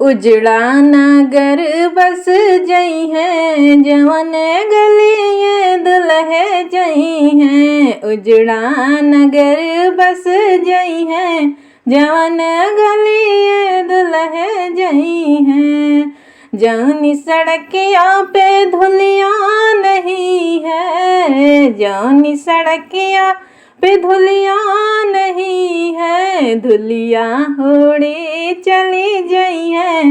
उजड़ा नगर बस जई है जवन गलिए दुल्हे जई हैं। उजड़ा नगर बस जई है जवन गलिए दुल्हे जई हैं। जौनी सड़किया पे धुलियाँ नहीं है, जौनी सड़किया पे धुलियाँ नहीं है, धुलिया उड़ी चली जई है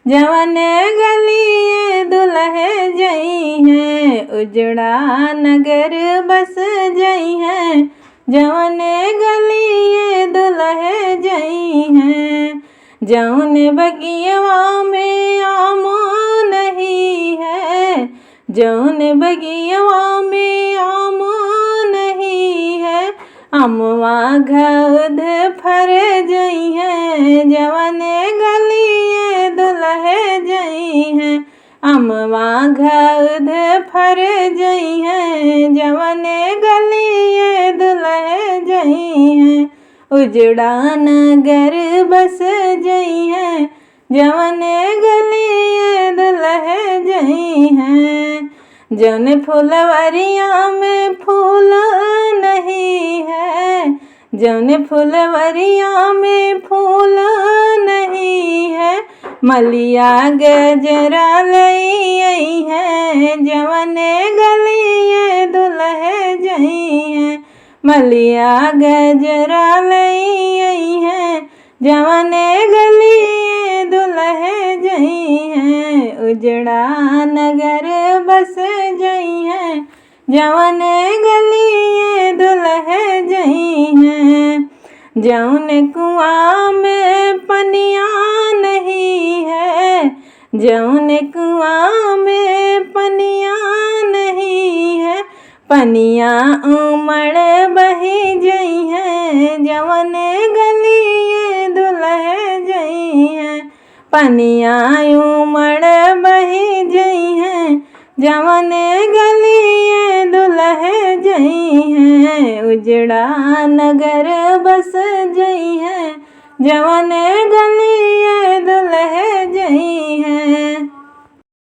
जवन गलिए दुल्हे जई हैं। उजड़ा नगर बस जई है जवन गलिए दुल्हे जई हैं। जौन बगियवा में आमो नहीं है, जौन बगियवा में आमो नहीं है, अमवा घउध फर जई है जवन गलिए दुल्हे जई हैं। अमवा घउध फर जई है जवन गलिए दुल्हे जई हैं। उजड़ा नगर बस जई है जवन गलिए दुल्हे जई हैं। जौन फुलवरिया में फूल नहीं है, जौन फुलवरिया में फूल नहीं है, मलिया गजरा लई आई है जवन गलिए दुल्हे जई हैं। मलिया गजरा लई आई है जवन गलिए दुल्हे जई हैं। उजड़ा नगर बस जई है जवन गलिए दुल्हे जई हैं। जौन कुआं में पनिया नहीं है, जौन कुआं में पनिया नहीं है, पनिया उमड़ बही जई है जवन गलिए दुल्हे जई हैं। पनिया उमड़ बही जई है जवन गलिए दुल्हे जई हैं। उजड़ा नगर बस जई है जवन गलिए दुल्हे जई हैं।